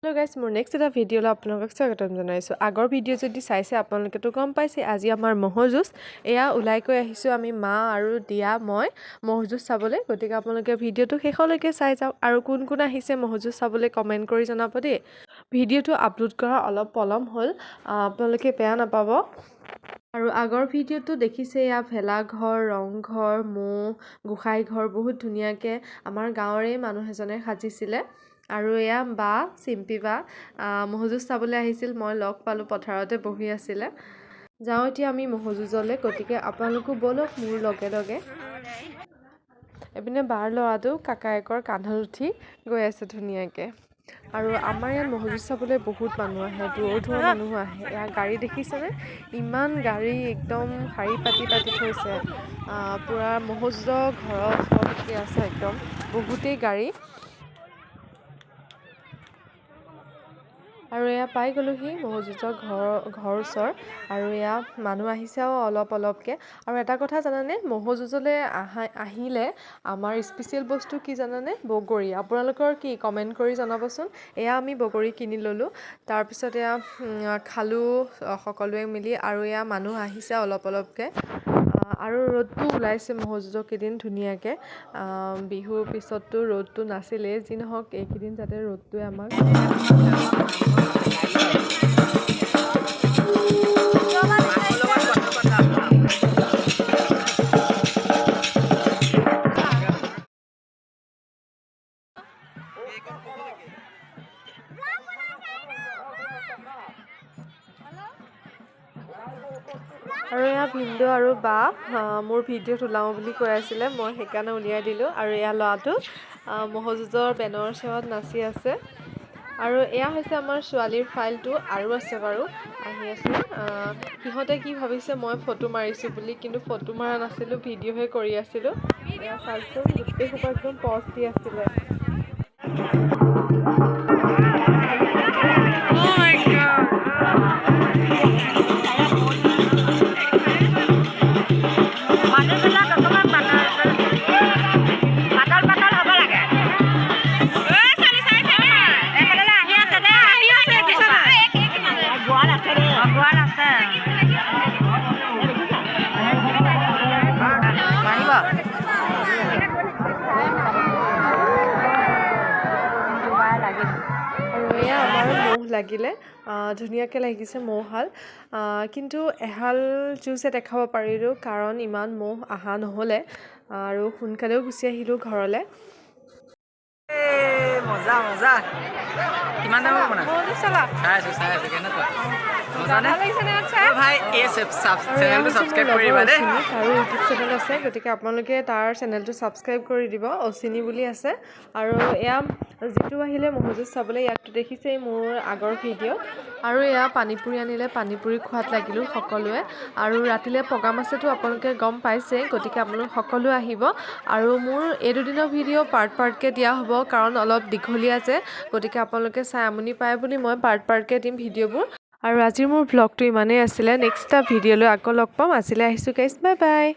Hello' guys, মোৰ next এটা ভিডিঅ'লৈ আপোনালোকক স্বাগতম জনাইছোঁ। আগৰ ভিডিঅ' যদি চাইছে আপোনালোকেতো গম পাইছে আজি আমাৰ ম'হৰ যুঁজ। এয়া ওলাই কৈ আহিছোঁ আমি মা আৰু দিয়া মই ম'হৰ যুঁজ চাবলৈ। গতিকে আপোনালোকে ভিডিঅ'টো শেষলৈকে চাই যাওক আৰু কোন কোন আহিছে ম'হৰ যুঁজ চাবলৈ কমেণ্ট কৰি জনাব দেই। ভিডিঅ'টো আপলোড কৰা অলপ পলম হ'ল, আপোনালোকে বেয়া নাপাব। আৰু আগৰ ভিডিঅ'টো দেখিছে এয়া ভেলাঘৰ, ৰংঘৰ, ম'হ, গোসাঁই ঘৰ বহুত ধুনীয়াকৈ আমাৰ গাঁৱৰে মানুহ এজনে সাজিছিলে। আৰু এয়া বা চিম্পী বা ম'হৰ যুঁজ চাবলৈ আহিছিল। মই লগ পালোঁ, পথাৰতে বহি আছিলে। যাওঁ এতিয়া আমি ম'হৰ যুঁজলৈ, গতিকে আপোনালোকো ব'লক মোৰ লগে লগে। এইপিনে বাৰ ল'ৰাটো কাকায়েকৰ কান্ধত উঠি গৈ আছে ধুনীয়াকৈ। আৰু আমাৰ ইয়াত ম'হৰ যুঁজ চাবলৈ বহুত মানুহ আহে, দূৰৰ দূৰৰ মানুহো আহে। ইয়াৰ গাড়ী দেখিছেনে? ইমান গাড়ী একদম শাৰী পাতি থৈছে। পূৰা ম'হৰ যুঁজৰ ঘৰৰ ওচৰতে আছে, একদম বহুতেই গাড়ী। আৰু এয়া পাই গ'লোহি ম'হৰ যুঁজৰ ঘৰ ওচৰ। আৰু এয়া মানুহ আহিছে আৰু অলপকৈ। আৰু এটা কথা জানানে, ম'হৰ যুঁজলৈ আহিলে আমাৰ স্পেচিয়েল বস্তু কি জানানে? বগৰী। আপোনালোকৰ কি কমেণ্ট কৰি জনাবচোন। এয়া আমি বগৰী কিনি ল'লোঁ, তাৰপিছত এয়া খালোঁ সকলোৱে মিলি। আৰু এয়া মানুহ আহিছে অলপকৈ। আৰু ৰ'দটো ওলাইছে ম'হৰ যুঁজৰ কেইদিন ধুনীয়াকৈ। বিহুৰ পিছততো ৰ'দটো নাছিলেই, যি নহওক এইকেইদিন যাতে ৰ'দটোৱে আমাক আৰু এয়া ভিনদেউ আৰু বা মোৰ ভিডিঅ'ত ওলাওঁ বুলি কৈ আছিলে, মই সেইকাৰণে উলিয়াই দিলোঁ। আৰু এয়া ল'ৰাটো ম'হৰ যুঁজৰ বেনৰ চেৱত নাচি আছে। আৰু এয়া হৈছে আমাৰ ছোৱালীৰ ফাইলটো, আৰু আছে বাৰু আহি আছে। সিহঁতে কি ভাবিছে মই ফটো মাৰিছোঁ বুলি, কিন্তু ফটো মৰা নাছিলোঁ, ভিডিঅ'হে কৰি আছিলোঁ। এয়া চাওকচোন, গোটেই সোপা একদম পজ দি আছিলে। আৰু এয়া আমাৰ ম'হ লাগিলে, ধুনীয়াকৈ লাগিছে ম'হহাল। কিন্তু এহাল যুঁজে দেখাব পাৰিলোঁ, কাৰণ ইমান ম'হ অহা নহ'লে। আৰু সোনকালেও গুচি আহিলোঁ ঘৰলৈ। মজা মজা কিমান টাইমৰ বনাইছে? চাই আছো কেনেকুৱা ভাই। চেনেলটো ছাবস্ক্ৰাইব কৰিবা দেই। আৰু ইউটিউব চেনেল আছে, গতিকে আপোনালোকে তাৰ চেনেলটো ছাবস্ক্ৰাইব কৰি দিব। অচিনি বুলি আছে। আৰু এয়া যিটো আহিলে ম'হৰ যুঁজ চাবলৈ, ইয়াকতো দেখিছেই মোৰ আগৰ ভিডিঅ'। আৰু এয়া পানীপুৰি আনিলে, পানীপুৰি খোৱাত লাগিলোঁ সকলোৱে। আৰু ৰাতিলৈ প্ৰগ্ৰাম আছেতো আপোনালোকে গম পাইছেই, গতিকে আপোনালোক সকলোৱে আহিব। আৰু মোৰ এই দুদিনৰ ভিডিঅ' পাৰ্টকৈ দিয়া হ'ব, কাৰণ অলপ দীঘলীয়া যে, গতিকে আপোনালোকে চাই আমনি পায় বুলি মই পাৰ্টকৈ দিম ভিডিঅ'বোৰ। আৰু আজিৰ মোৰ ভ্লগটো ইমানেই আছিলে। নেক্সট এটা ভিডিঅ'লৈ আকৌ লগ পাম। আজিলৈ আহিছোঁ গাইজ, বাই বাই।